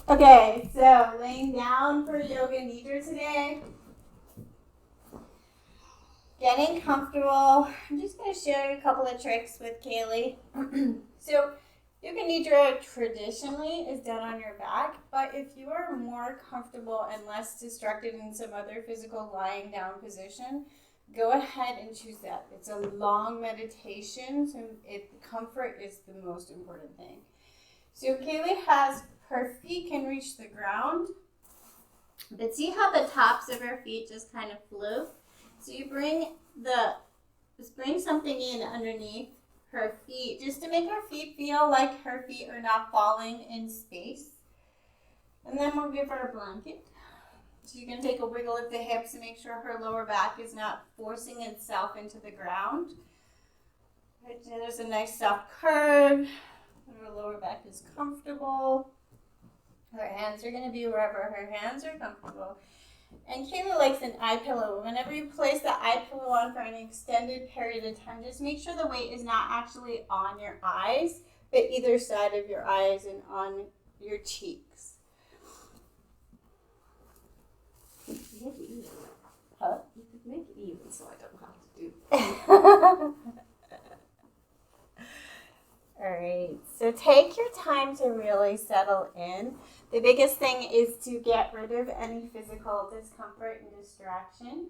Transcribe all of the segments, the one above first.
Okay, so laying down for yoga nidra today. Getting comfortable. I'm just going to share a couple of tricks with Kaylee. So, yoga nidra traditionally is done on your back, but if you are more comfortable and less distracted in some other physical lying down position, go ahead and choose that. It's a long meditation, so comfort is the most important thing. So Kaylee has her feet can reach the ground, but see how the tops of her feet just kind of float? So you bring something in underneath her feet just to make her feet feel like her feet are not falling in space. And then we'll give her a blanket. So you can take a wiggle of the hips and make sure her lower back is not forcing itself into the ground. There's a nice soft curve. Her lower back is comfortable. Her hands are going to be wherever her hands are comfortable. And Kayla likes an eye pillow. Whenever you place the eye pillow on for an extended period of time, just make sure the weight is not actually on your eyes, but either side of your eyes and on your cheeks. Huh? You could make it even so I don't have to do All right, so take your time to really settle in. The biggest thing is to get rid of any physical discomfort and distraction.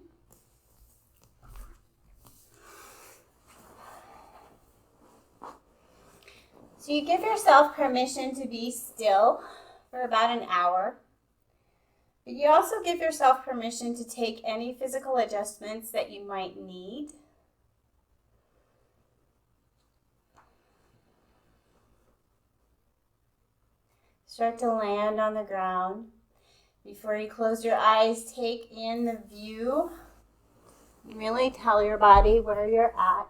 So you give yourself permission to be still for about an hour. But you also give yourself permission to take any physical adjustments that you might need. Start to land on the ground. Before you close your eyes, take in the view. Really tell your body where you're at.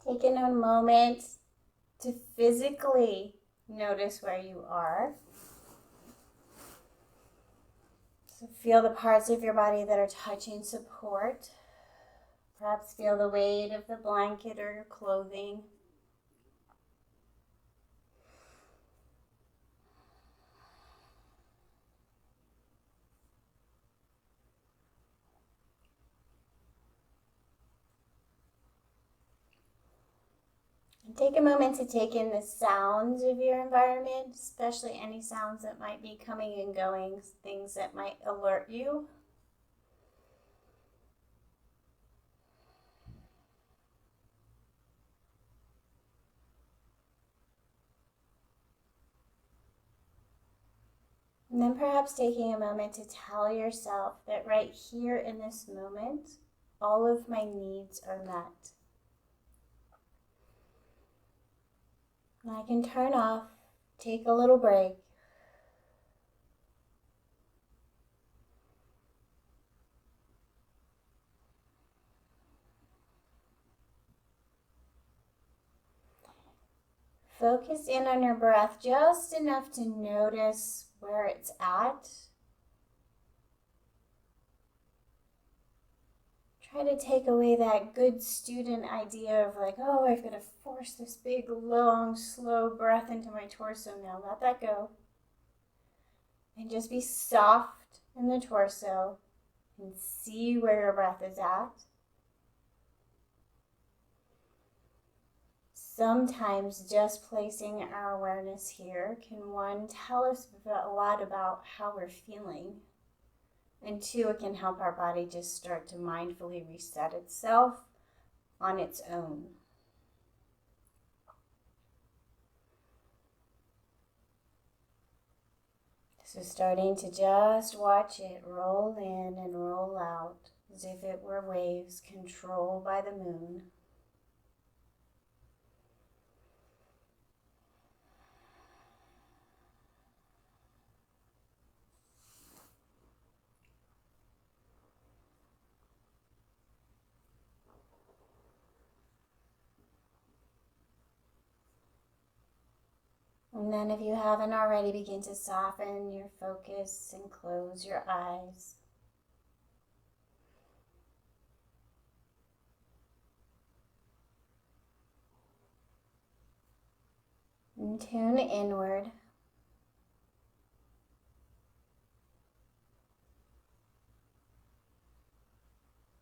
Taking a moment to physically notice where you are. So feel the parts of your body that are touching support. Perhaps feel the weight of the blanket or your clothing. Take a moment to take in the sounds of your environment, especially any sounds that might be coming and going, things that might alert you. And then perhaps taking a moment to tell yourself that right here in this moment, all of my needs are met. And I can turn off, take a little break. Focus in on your breath just enough to notice where it's at. Try to take away that good student idea of like, oh, I've got to force this big, long, slow breath into my torso now. Let that go. And just be soft in the torso and see where your breath is at. Sometimes just placing our awareness here can, one, tell us a lot about how we're feeling. And two, it can help our body just start to mindfully reset itself on its own. So starting to just watch it roll in and roll out as if it were waves controlled by the moon. And then if you haven't already, begin to soften your focus and close your eyes. And tune inward.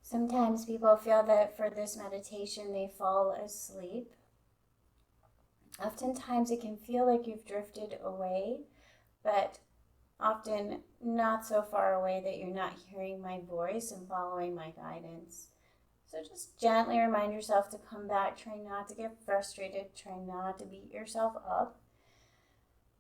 Sometimes people feel that for this meditation they fall asleep. Oftentimes it can feel like you've drifted away, but often not so far away that you're not hearing my voice and following my guidance. So just gently remind yourself to come back. Try not to get frustrated. Try not to beat yourself up.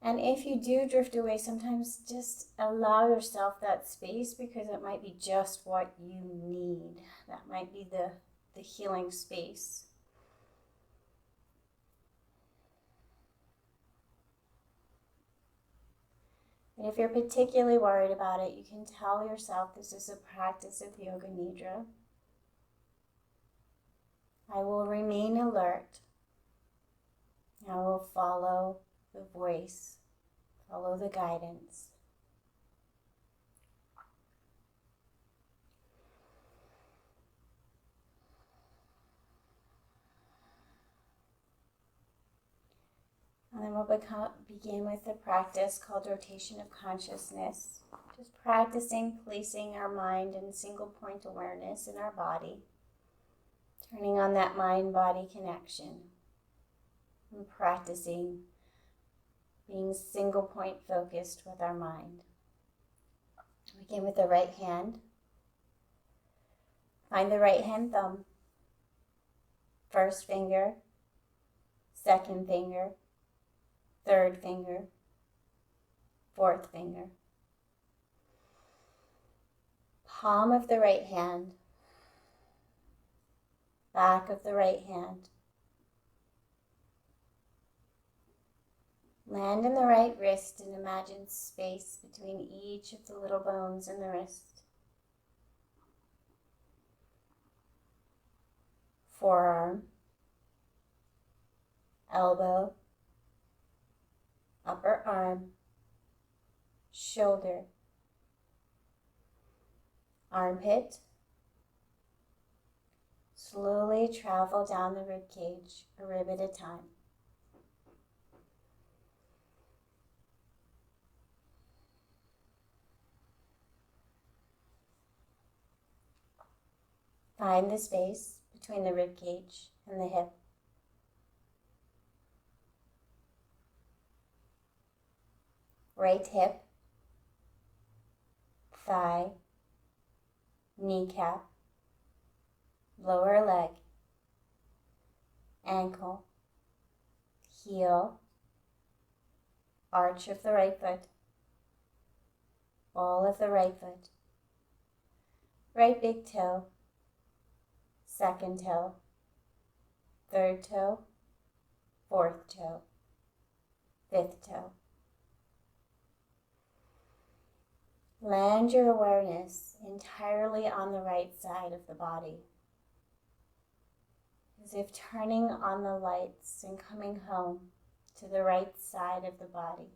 And if you do drift away, sometimes just allow yourself that space, because it might be just what you need. That might be the healing space. And if you're particularly worried about it, you can tell yourself this is a practice of Yoga Nidra. I will remain alert. I will follow the voice, follow the guidance. And then we'll begin with the practice called rotation of consciousness. Just practicing placing our mind in single point awareness in our body, turning on that mind-body connection, and practicing being single point focused with our mind. Begin with the right hand. Find the right hand thumb, first finger, second finger, third finger, fourth finger. Palm of the right hand, back of the right hand. Land in the right wrist and imagine space between each of the little bones in the wrist. Forearm, elbow, upper arm, shoulder, armpit. Slowly travel down the rib cage, a rib at a time. Find the space between the rib cage and the hip. Right hip, thigh, kneecap, lower leg, ankle, heel, arch of the right foot, ball of the right foot, right big toe, second toe, third toe, fourth toe, fifth toe. Land your awareness entirely on the right side of the body, as if turning on the lights and coming home to the right side of the body.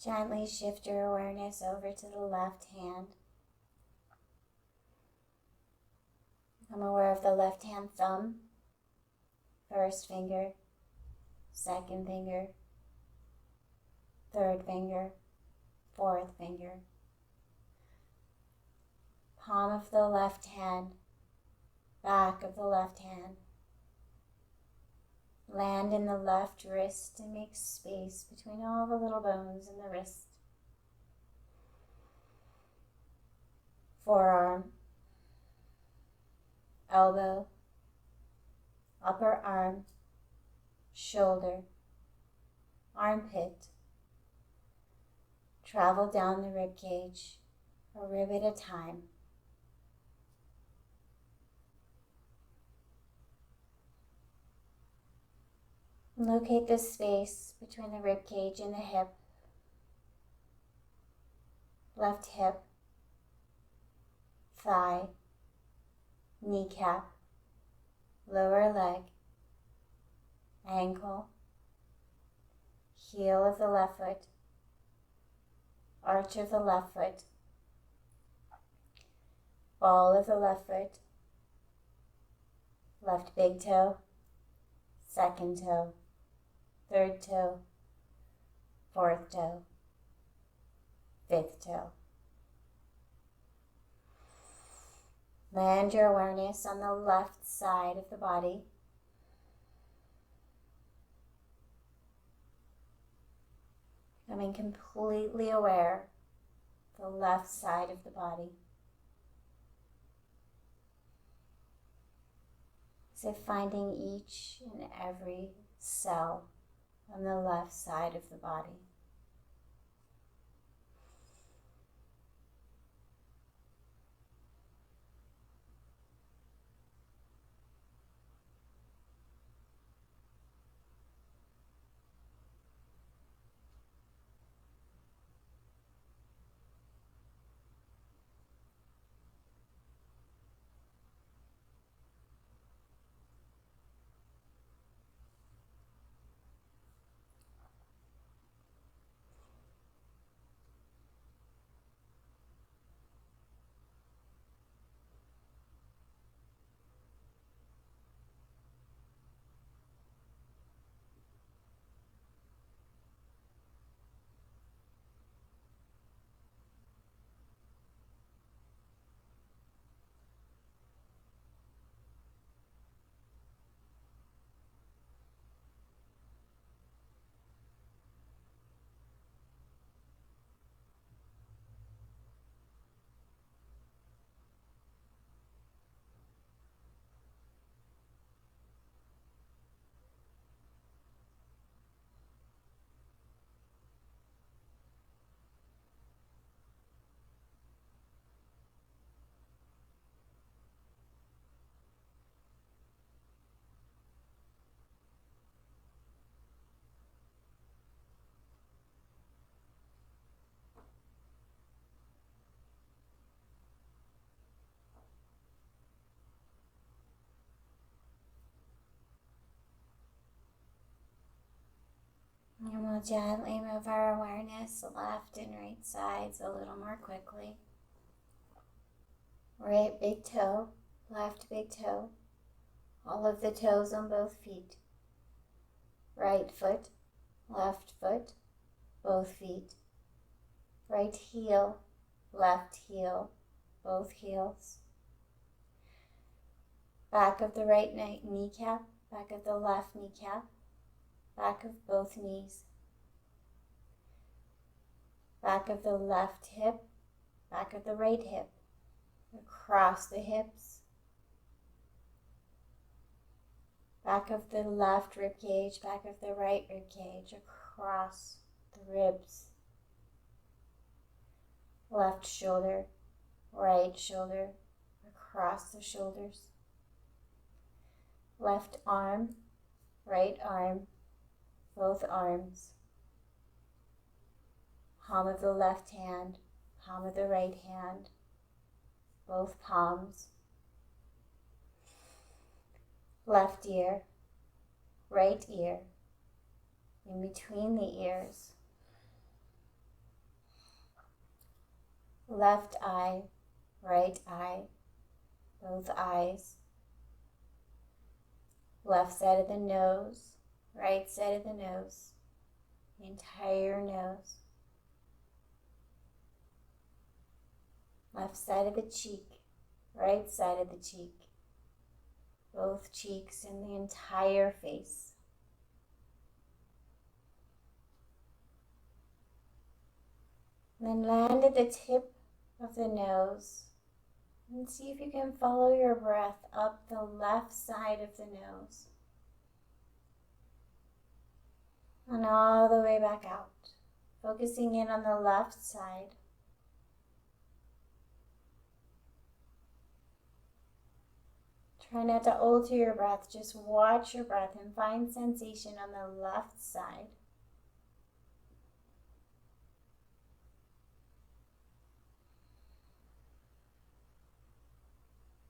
Gently shift your awareness over to the left hand. I'm aware of the left hand thumb, first finger, second finger, third finger, fourth finger. Palm of the left hand, back of the left hand. Land in the left wrist and make space between all the little bones in the wrist. Forearm, elbow, upper arm, shoulder, armpit. Travel down the rib cage, a rib at a time. Locate the space between the rib cage and the hip. Left hip, thigh, kneecap, lower leg, ankle, heel of the left foot, arch of the left foot, ball of the left foot, left big toe, second toe, third toe, fourth toe, fifth toe. Land your awareness on the left side of the body. Becoming completely aware of the left side of the body. So finding each and every cell on the left side of the body. And we'll gently move our awareness left and right sides a little more quickly. Right big toe, left big toe, all of the toes on both feet. Right foot, left foot, both feet. Right heel, left heel, both heels. Back of the right kneecap, back of the left kneecap. Back of both knees, back of the left hip, back of the right hip, across the hips, back of the left rib cage, back of the right rib cage, across the ribs, left shoulder, right shoulder, across the shoulders, left arm, right arm, both arms, palm of the left hand, palm of the right hand, both palms, left ear, right ear, in between the ears, left eye, right eye, both eyes, left side of the nose, right side of the nose, the entire nose, left side of the cheek, right side of the cheek, both cheeks and the entire face. Then land at the tip of the nose and see if you can follow your breath up the left side of the nose and all the way back out, focusing in on the left side. Try not to alter your breath, just watch your breath and find sensation on the left side.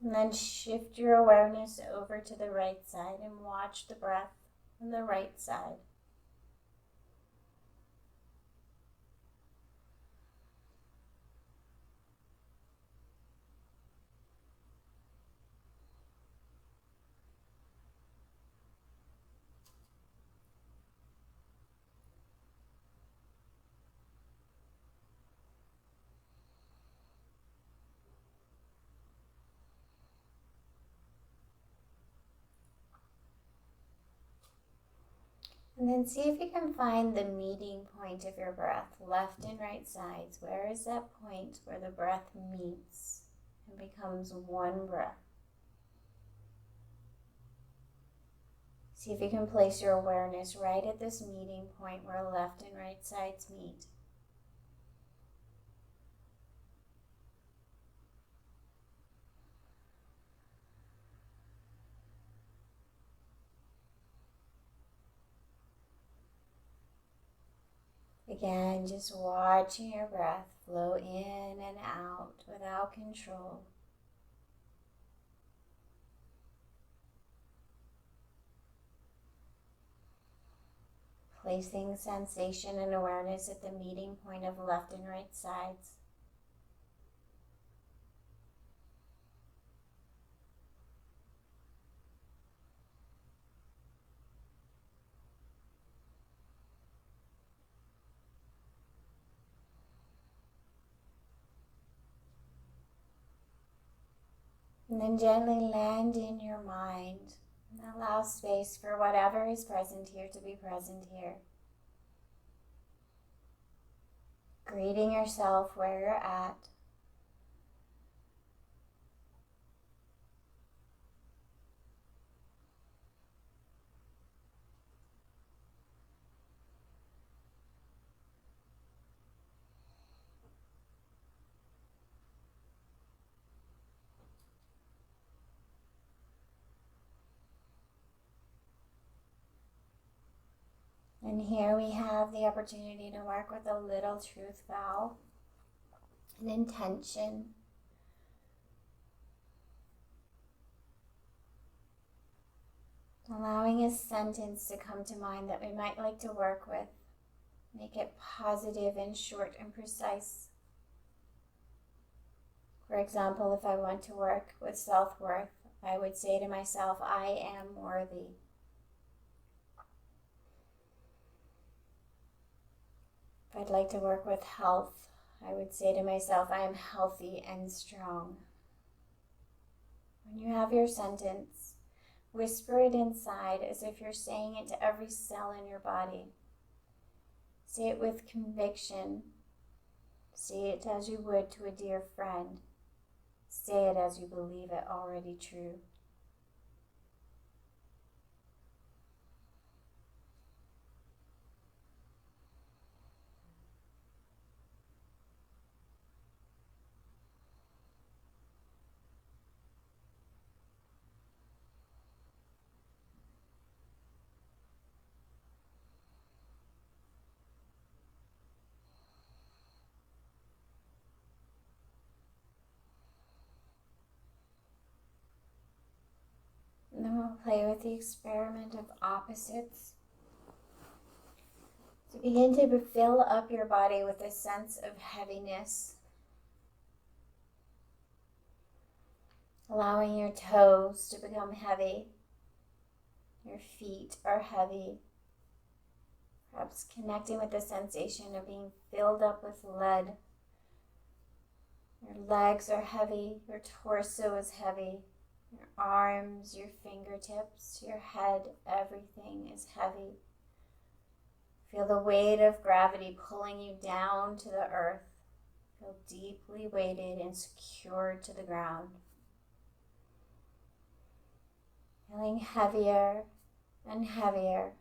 And then shift your awareness over to the right side and watch the breath on the right side. And then see if you can find the meeting point of your breath, left and right sides. Where is that point where the breath meets and becomes one breath? See if you can place your awareness right at this meeting point where left and right sides meet. Again, just watching your breath flow in and out without control. Placing sensation and awareness at the meeting point of left and right sides. And then gently land in your mind and allow space for whatever is present here to be present here. Greeting yourself where you're at. And here we have the opportunity to work with a little truth vow, an intention. Allowing a sentence to come to mind that we might like to work with. Make it positive and short and precise. For example, if I want to work with self-worth, I would say to myself, I am worthy. If I'd like to work with health, I would say to myself, I am healthy and strong. When you have your sentence, whisper it inside as if you're saying it to every cell in your body. Say it with conviction. Say it as you would to a dear friend. Say it as you believe it already true. And then we'll play with the experiment of opposites. So begin to fill up your body with a sense of heaviness Allowing your toes to become heavy. Your feet are heavy. Perhaps connecting with the sensation of being filled up with lead. Your legs are heavy. Your torso is heavy. Your arms, your fingertips, your head, everything is heavy. Feel the weight of gravity pulling you down to the earth. Feel deeply weighted and secured to the ground. Feeling heavier and heavier.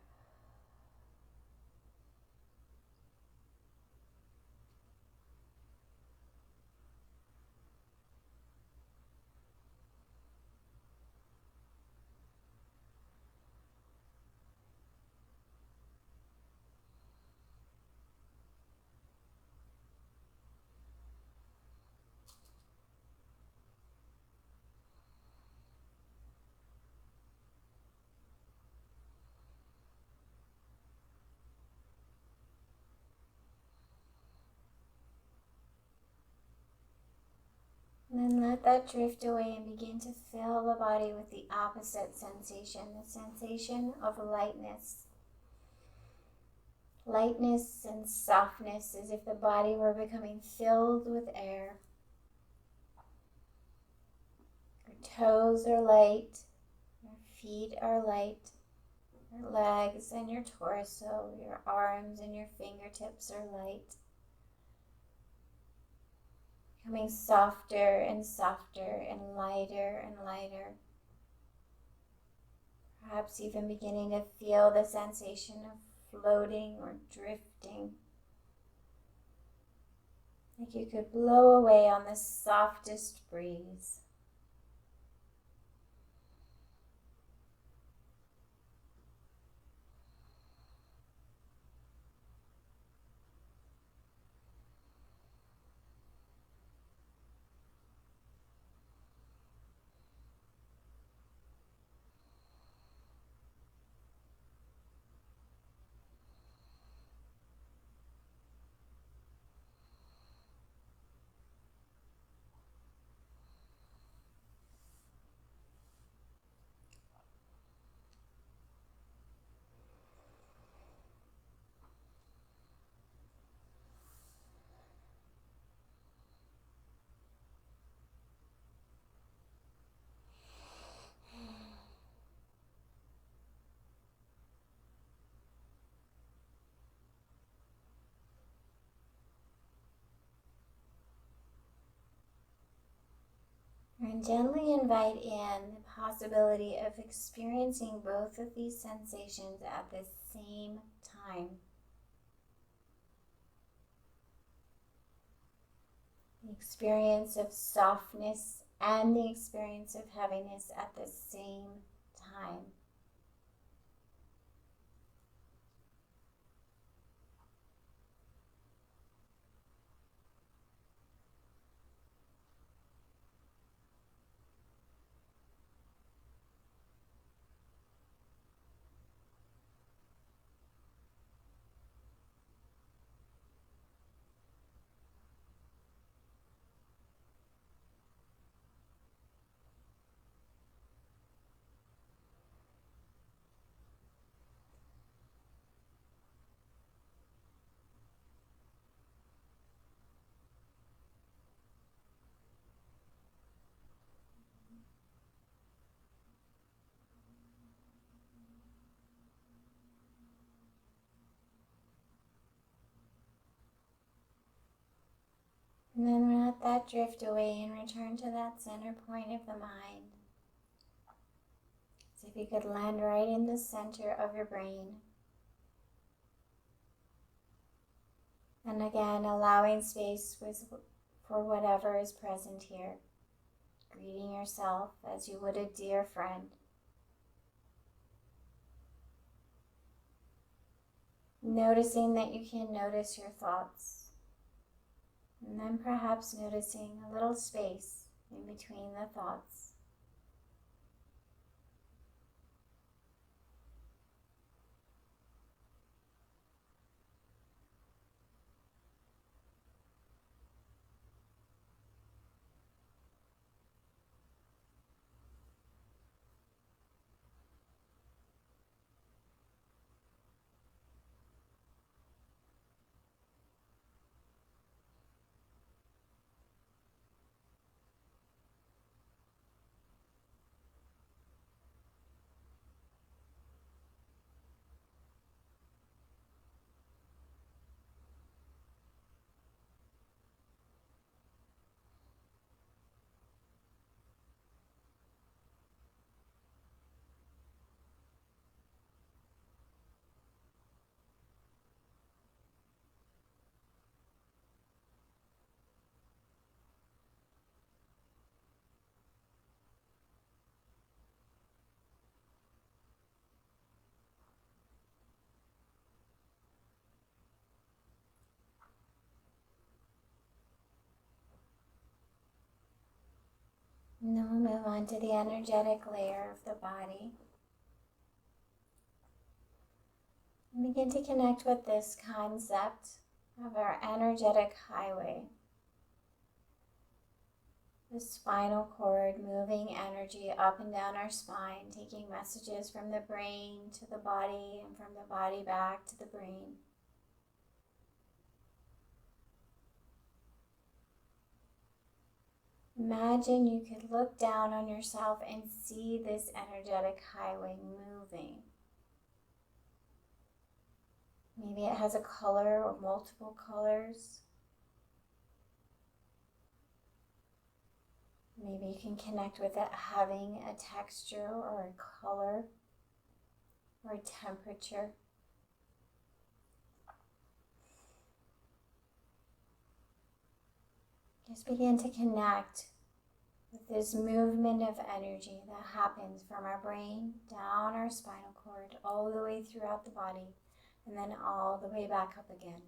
And then let that drift away and begin to fill the body with the opposite sensation, the sensation of lightness. Lightness and softness, as if the body were becoming filled with air. Your toes are light, your feet are light, your legs and your torso, your arms and your fingertips are light. Becoming softer and softer and lighter and lighter. Perhaps even beginning to feel the sensation of floating or drifting. Like you could blow away on the softest breeze. And gently invite in the possibility of experiencing both of these sensations at the same time. The experience of softness and the experience of heaviness at the same time. And then let that drift away and return to that center point of the mind. So if you could land right in the center of your brain. And again, allowing space for whatever is present here. Greeting yourself as you would a dear friend. Noticing that you can notice your thoughts. And then perhaps noticing a little space in between the thoughts. onto the energetic layer of the body. And begin to connect with this concept of our energetic highway. The spinal cord moving energy up and down our spine, taking messages from the brain to the body and from the body back to the brain. Imagine you could look down on yourself and see this energetic highway moving. Maybe it has a color or multiple colors. Maybe you can connect with it having a texture or a color or a temperature. Just begin to connect with this movement of energy that happens from our brain down our spinal cord all the way throughout the body and then all the way back up again.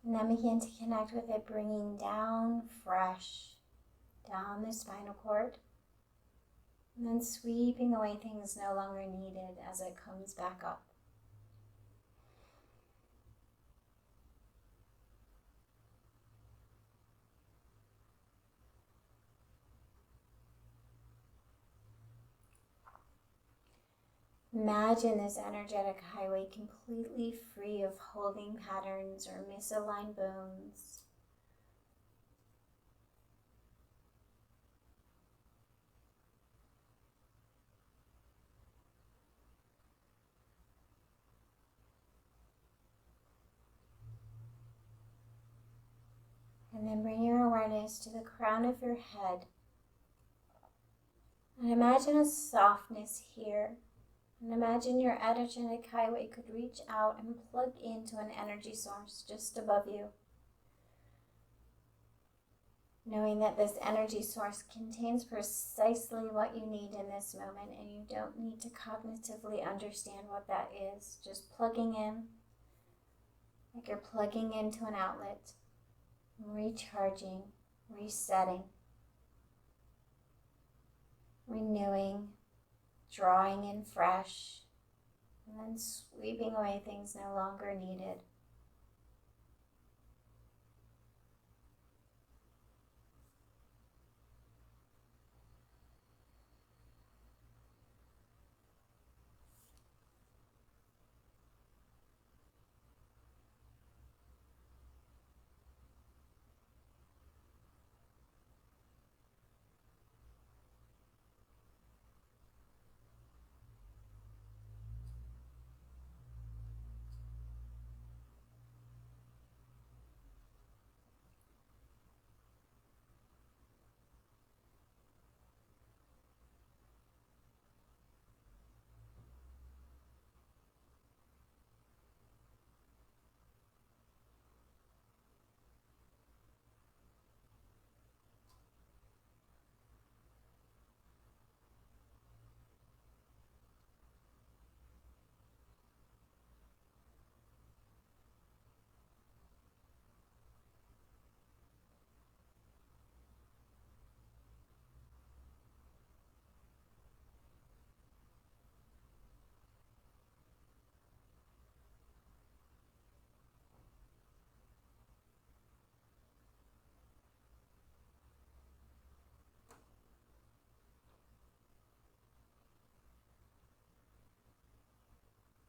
And then begin to connect with it, bringing down fresh, down the spinal cord. And then sweeping away things no longer needed as it comes back up. Imagine this energetic highway completely free of holding patterns or misaligned bones. And then bring your awareness to the crown of your head. And imagine a softness here. And imagine your energetic highway could reach out and plug into an energy source just above you. Knowing that this energy source contains precisely what you need in this moment, and you don't need to cognitively understand what that is. Just plugging in, like you're plugging into an outlet, recharging, resetting, renewing, drawing in fresh, and then sweeping away things no longer needed.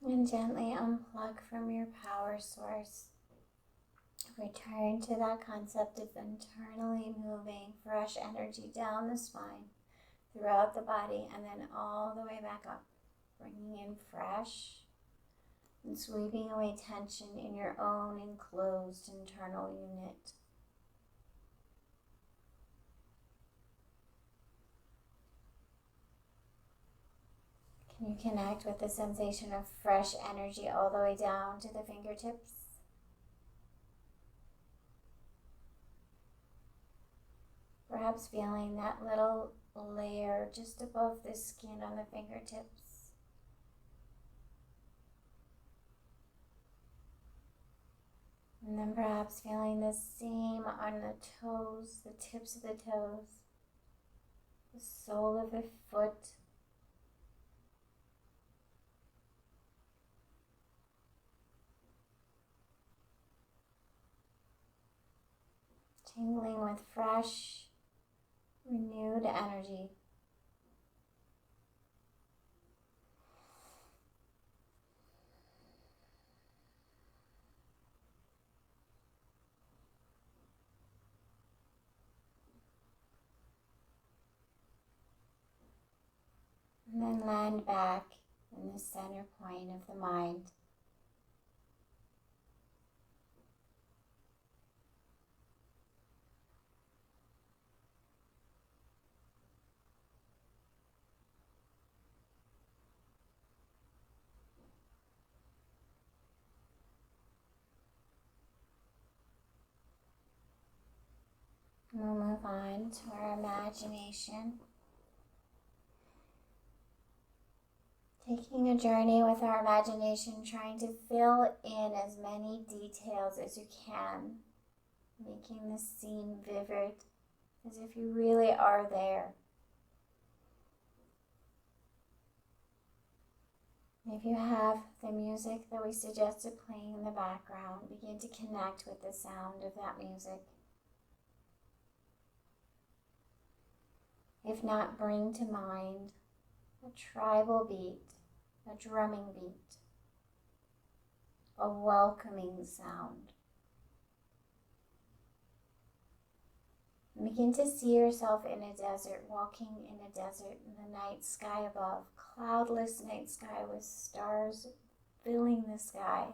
And gently unplug from your power source. Return to that concept of internally moving fresh energy down the spine, throughout the body, and then all the way back up. Bringing in fresh and sweeping away tension in your own enclosed internal unit. Can you connect with the sensation of fresh energy all the way down to the fingertips? Perhaps feeling that little layer just above the skin on the fingertips. And then perhaps feeling the same on the toes, the tips of the toes, the sole of the foot. Tingling with fresh, renewed energy. And then land back in the center point of the mind. We'll move on to our imagination. Taking a journey with our imagination, trying to fill in as many details as you can, making the scene vivid, as if you really are there. If you have the music that we suggested playing in the background, begin to connect with the sound of that music. If not, bring to mind a tribal beat, a drumming beat, a welcoming sound. And begin to see yourself in a desert, walking in a desert in the night sky above, cloudless night sky with stars filling the sky.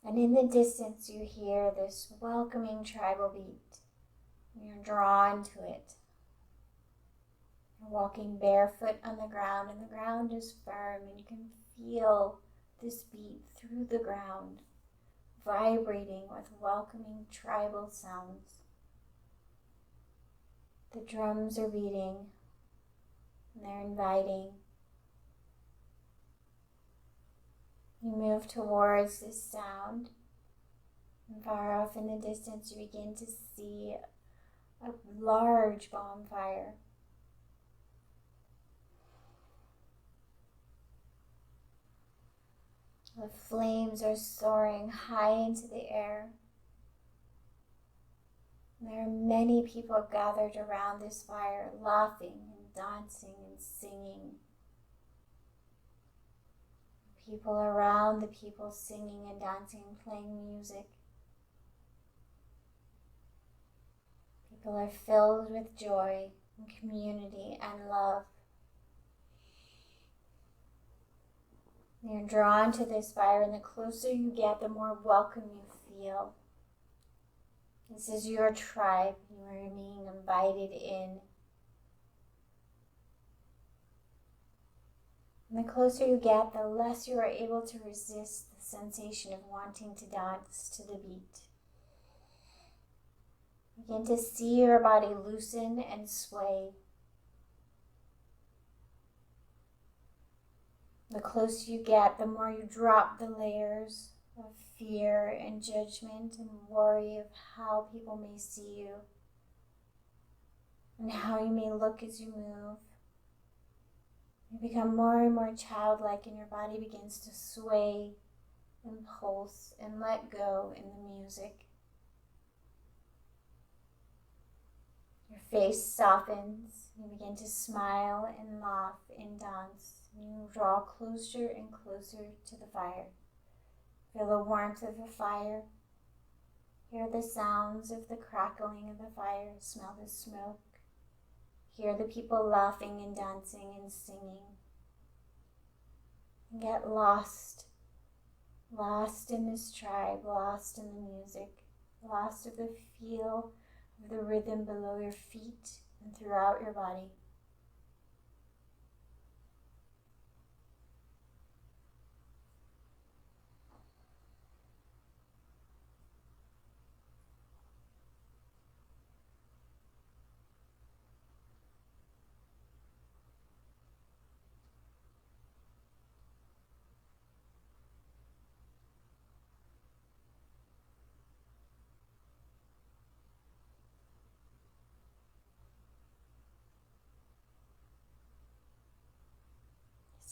And in the distance you hear this welcoming tribal beat. You're drawn to it. You're walking barefoot on the ground, and the ground is firm, and you can feel this beat through the ground, vibrating with welcoming tribal sounds. The drums are beating, and they're inviting. You move towards this sound, and far off in the distance you begin to see a large bonfire. The flames are soaring high into the air. There are many people gathered around this fire, laughing and dancing and singing. People around the people singing and dancing and playing music. People are filled with joy and community and love. You're drawn to this fire, and the closer you get, the more welcome you feel. This is your tribe. You are being invited in. And the closer you get, the less you are able to resist the sensation of wanting to dance to the beat. Begin to see your body loosen and sway. The closer you get, the more you drop the layers of fear and judgment and worry of how people may see you and how you may look as you move. You become more and more childlike, and your body begins to sway and pulse and let go in the music. Your face softens. You begin to smile and laugh and dance. You draw closer and closer to the fire. Feel the warmth of the fire. Hear the sounds of the crackling of the fire. Smell the smoke. Hear the people laughing and dancing and singing. And get lost. Lost in this tribe. Lost in the music. Lost of the feel of the rhythm below your feet and throughout your body.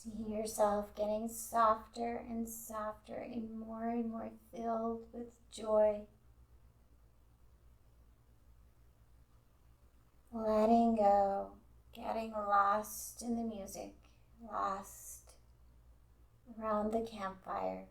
See yourself getting softer and softer and more filled with joy. Letting go, getting lost in the music, lost around the campfire.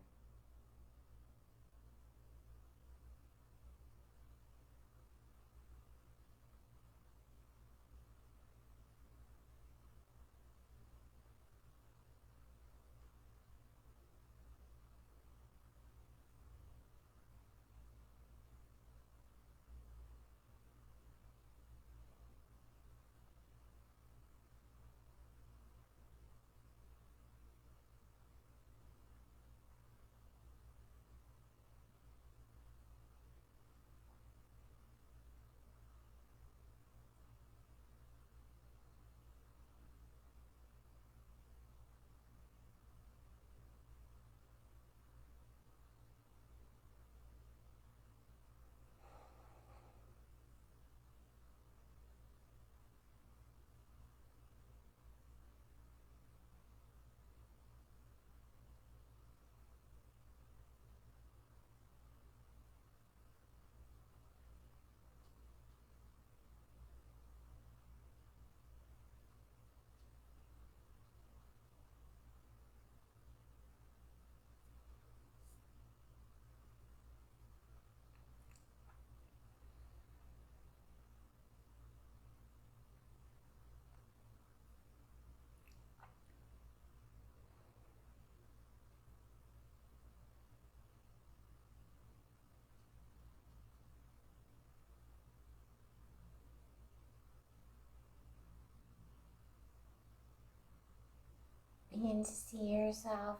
Begin to see yourself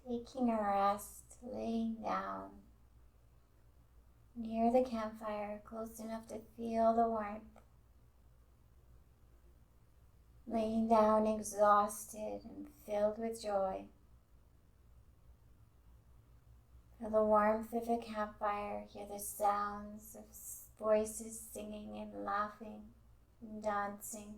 taking a rest, laying down near the campfire, close enough to feel the warmth. Laying down exhausted and filled with joy. Feel the warmth of the campfire, hear the sounds of voices singing and laughing and dancing.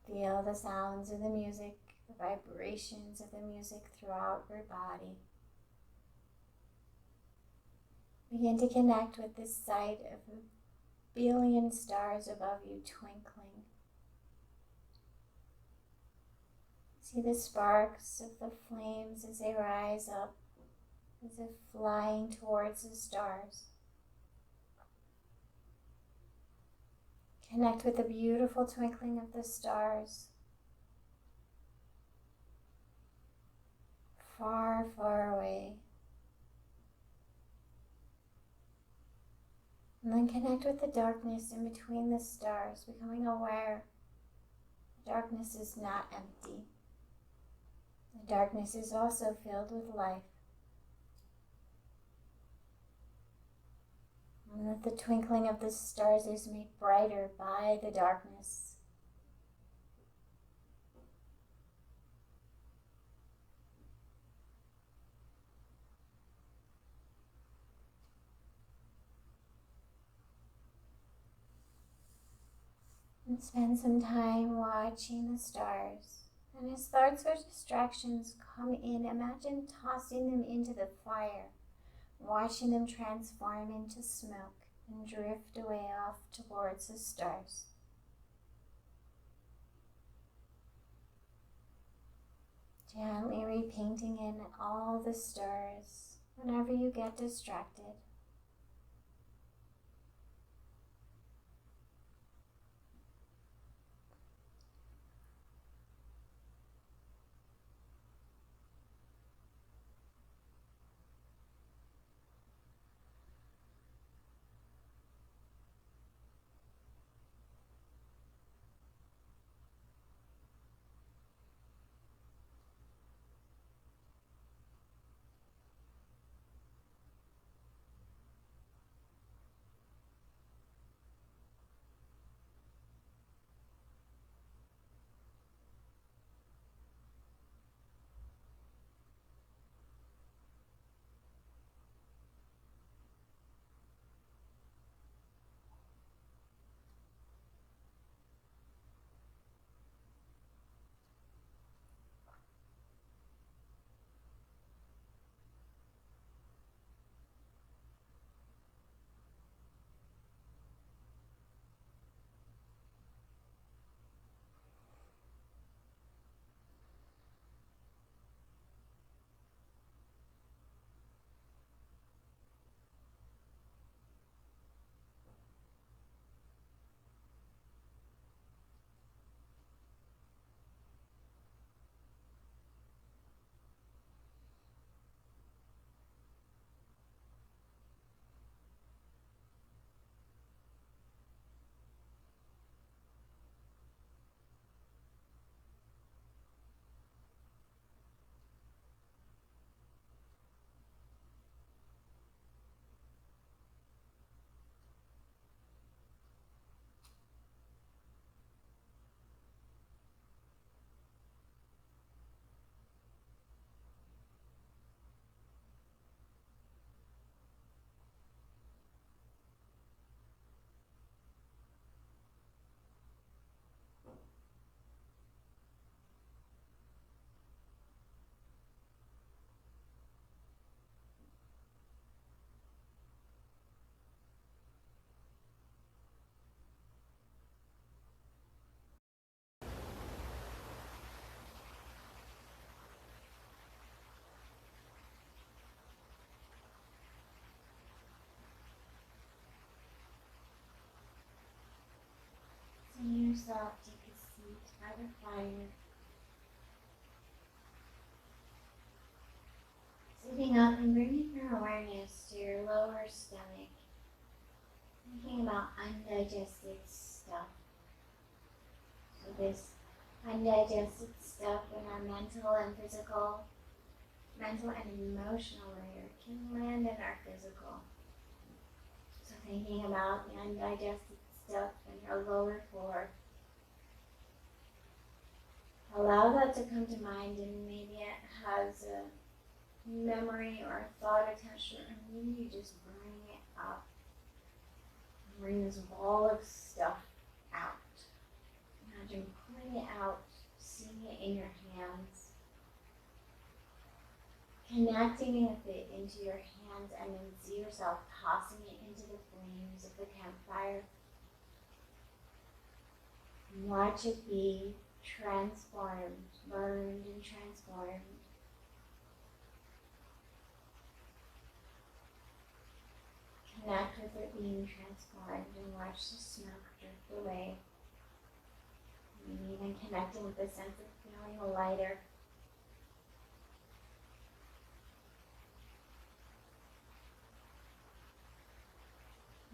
Feel the sounds of the music, the vibrations of the music throughout your body. Begin to connect with the sight of 1,000,000,000 stars above you twinkling. See the sparks of the flames as they rise up, as if flying towards the stars. Connect with the beautiful twinkling of the stars. Far, far away. And then connect with the darkness in between the stars, becoming aware the darkness is not empty. The darkness is also filled with life. And that the twinkling of the stars is made brighter by the darkness. And spend some time watching the stars. And as thoughts or distractions come in, imagine tossing them into the fire, watching them transform into smoke and drift away off towards the stars. Gently repainting in all the stars whenever you get distracted. yourself, take a seat by the fire. Sitting up and bringing your awareness to your lower stomach. Thinking about undigested stuff. So this undigested stuff in our mental and emotional layer can land in our physical. So thinking about the undigested stuff in your lower floor. Allow that to come to mind, and maybe it has a memory or a thought attached to it, and maybe you just bring it up. Bring this ball of stuff out. Imagine pulling it out, seeing it in your hands, connecting with it into your hands, and then see yourself tossing it into the flames of the campfire. And watch it be transformed, burned and transformed. Connect with it being transformed and watch the smoke drift away. Maybe even connecting with the sense of feeling lighter.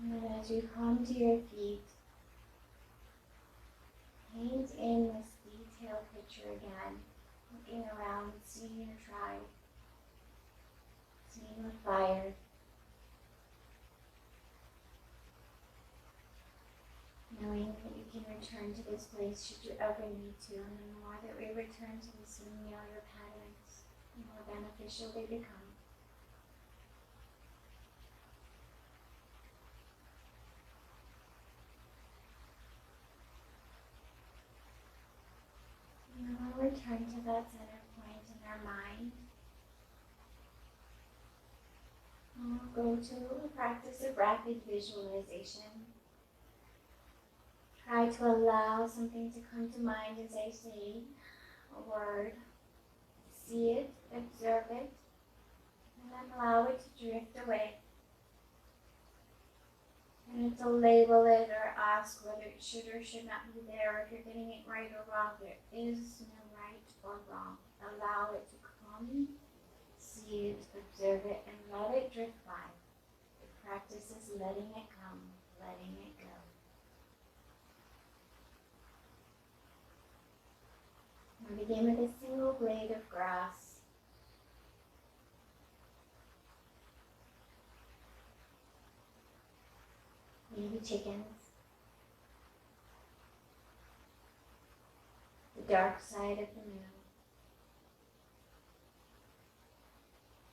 And then as you come to your feet, paint in this detailed picture again, looking around, seeing your tribe, seeing the fire. Knowing that you can return to this place should you ever need to, and the more that we return to these familiar patterns, the more beneficial they become. And then we'll return to that center point in our mind. And we'll go to a practice of rapid visualization. Try to allow something to come to mind as I say a word. See it, observe it, and then allow it to drift away. And to label it or ask whether it should or should not be there, or if you're getting it right or wrong. There is no right or wrong. Allow it to come, see it, observe it, and let it drift by. The practice is letting it come, letting it go. We'll begin with a single blade of grass. Maybe chickens. The dark side of the moon.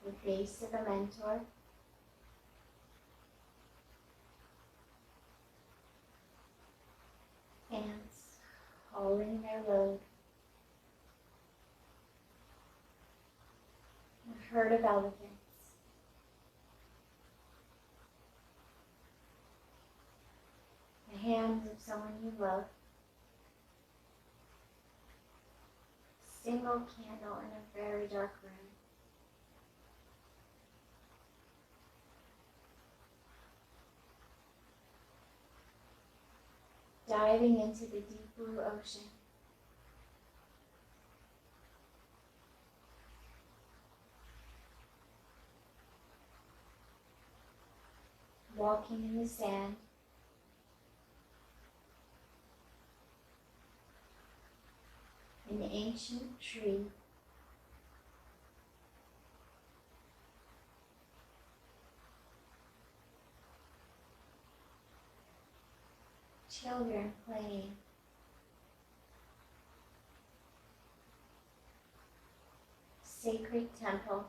The face of a mentor. Ants hauling their load. A herd of elephants. The hands of someone you love. Single candle in a very dark room. Diving into the deep blue ocean. Walking in the sand. An ancient tree. Children playing. Sacred temple.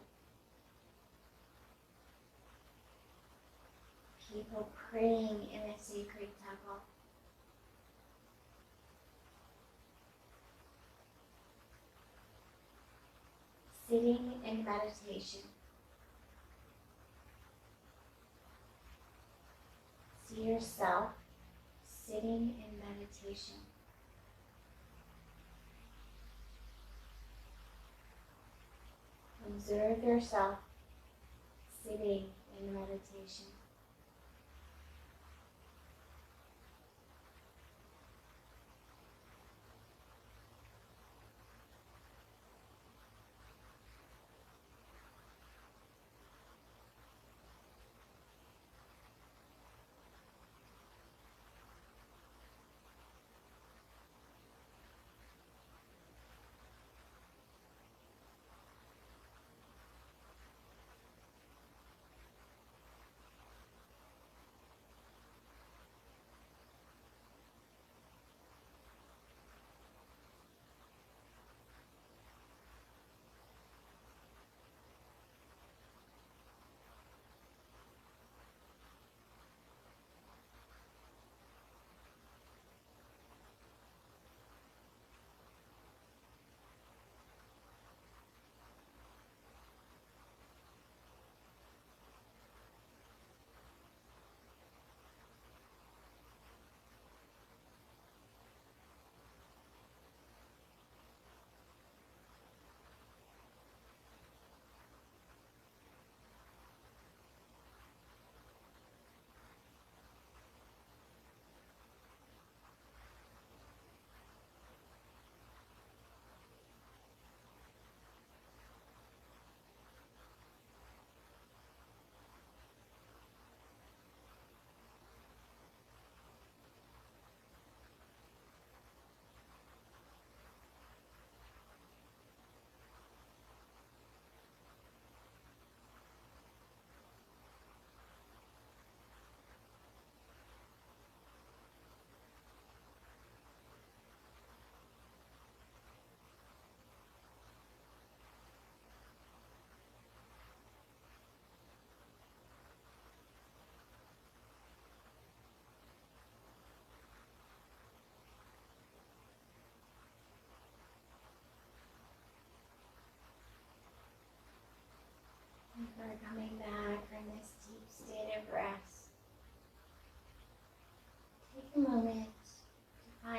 People praying in a sacred temple. Sitting in meditation. See yourself sitting in meditation. Observe yourself sitting in meditation.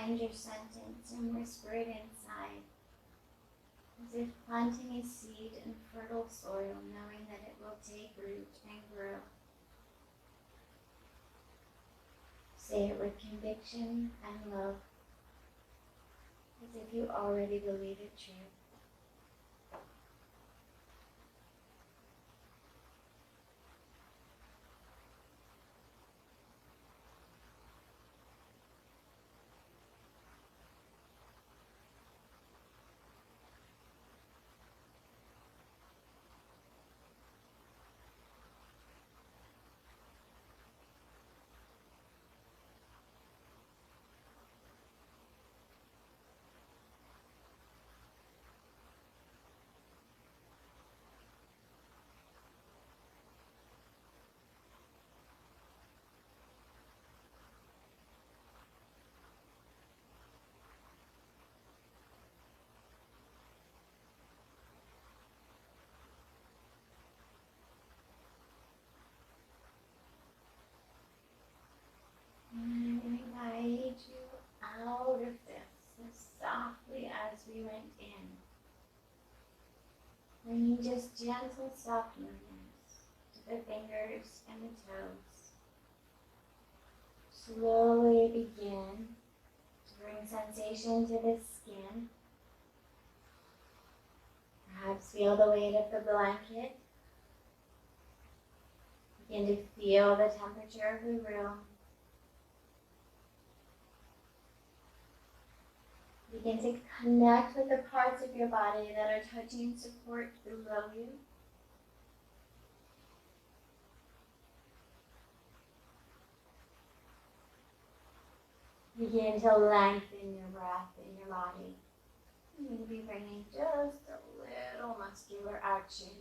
find your sentence and whisper it inside, as if planting a seed in fertile soil, knowing that it will take root and grow. Say it with conviction and love, as if you already believe it true. And I invite you out of this as softly as we went in. Bringing just gentle soft movements to the fingers and the toes. Slowly begin to bring sensation to the skin. Perhaps feel the weight of the blanket. Begin to feel the temperature of the room. Begin to connect with the parts of your body that are touching support below you. Begin to lengthen your breath in your body. You're going to be bringing just a little muscular action.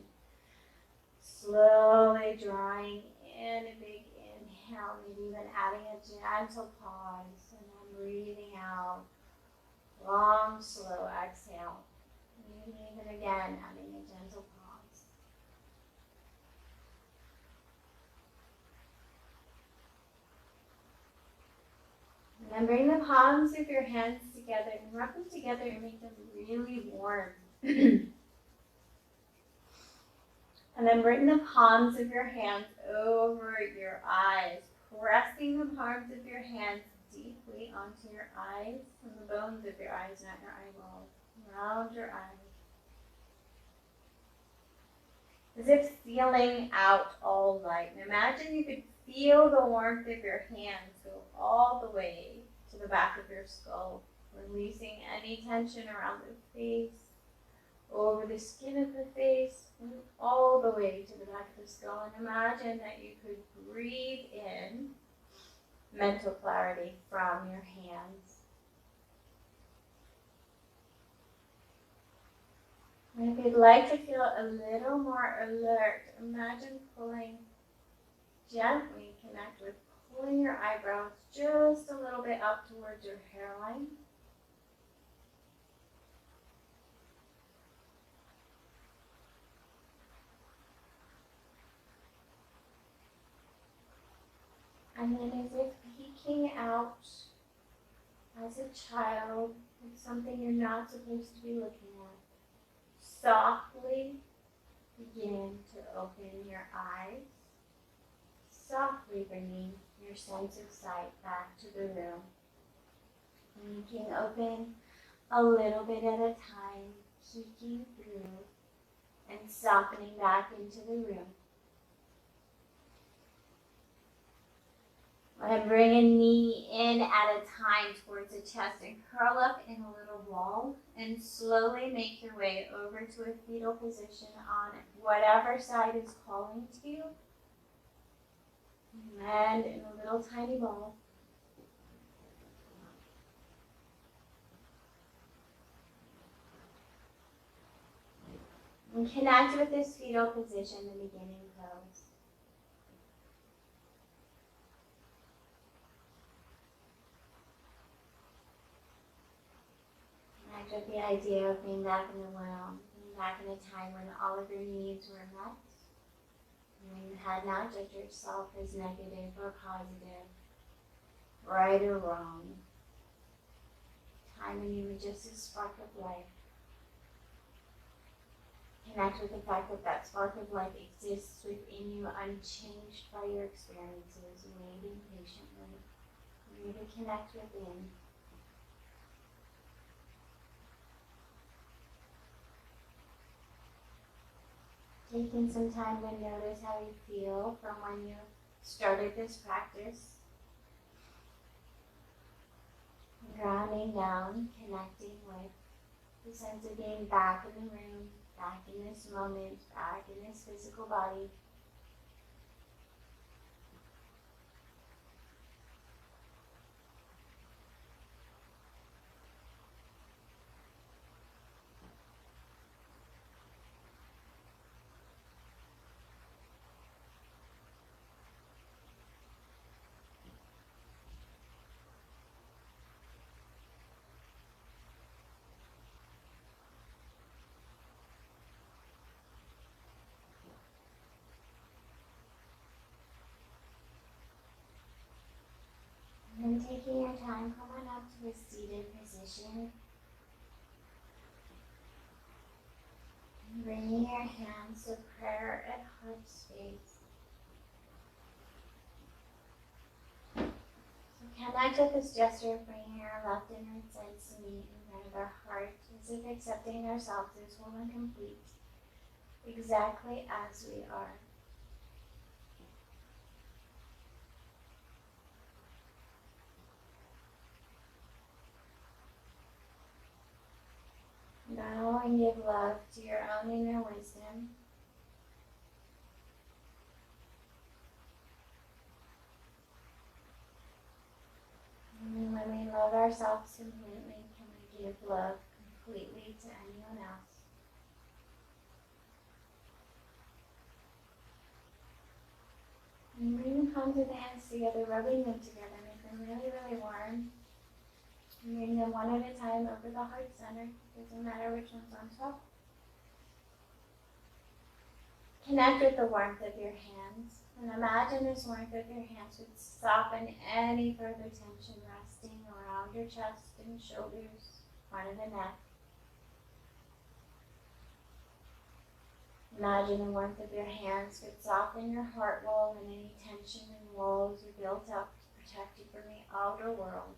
Slowly drawing in a big inhale, maybe even adding a gentle pause, and then breathing out. Long, slow exhale. And even again, adding a gentle pause. And then bring the palms of your hands together and rub them together and make them really warm. And then bring the palms of your hands over your eyes, pressing the palms of your hands deeply onto your eyes, and the bones of your eyes, not your eyeballs, around your eyes. As if sealing out all light. And imagine you could feel the warmth of your hands go all the way to the back of your skull, releasing any tension around the face, over the skin of the face, and all the way to the back of the skull. And imagine that you could breathe in mental clarity from your hands. And if you'd like to feel a little more alert, imagine gently connect with pulling your eyebrows just a little bit up towards your hairline. And then as if peeking out as a child with something you're not supposed to be looking at, softly begin to open your eyes, softly bringing your sense of sight back to the room. Blinking open a little bit at a time, peeking through and softening back into the room. And bring a knee in at a time towards the chest and curl up in a little ball and slowly make your way over to a fetal position on whatever side is calling to you. Land in a little tiny ball. And connect with this fetal position, the beginning pose. With the idea of being back in the womb, being back in a time when all of your needs were met, when you had not judged yourself as negative or positive, right or wrong. time when you would just a spark of life. Connect with the fact that that spark of life exists within you, unchanged by your experiences, waiting patiently for you to connect within. Taking some time to notice how you feel from when you started this practice. Grounding down, connecting with the sense of being back in the room, back in this moment, back in this physical body. And then taking your time, come on up to a seated position. And bringing your hands to prayer at heart space. So connect with this gesture of bringing our left and right sides to meet in front of our heart, as if accepting ourselves as whole and complete, exactly as we are. Now and give love to your own inner wisdom. And when we love ourselves completely, can we give love completely to anyone else? And bring the palms of the hands together, rubbing them together, make them really, really warm. And bring them one at a time over the heart center. Doesn't matter which one's on top. Connect with the warmth of your hands. And imagine this warmth of your hands would soften any further tension resting around your chest and shoulders, front of the neck. Imagine the warmth of your hands could soften your heart wall and any tension and walls are built up to protect you from the outer world.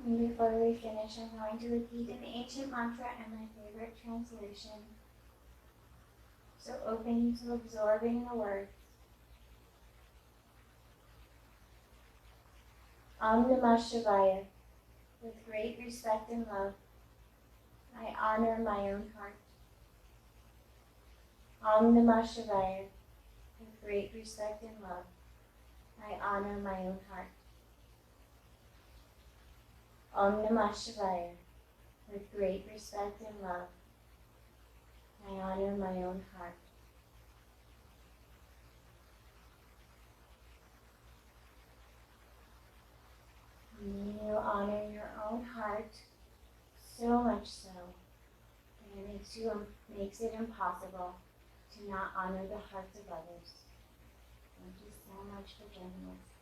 And before we finish, I'm going to repeat an ancient mantra and my favorite translation. So open to absorbing the words. Om Namah Shivaya. With great respect and love, I honor my own heart. Om Namah Shivaya. With great respect and love, I honor my own heart. Om Namah Shivaya. With great respect and love, I honor my own heart. You honor your own heart so much so that it makes it impossible to not honor the hearts of others. Thank you so much for joining us.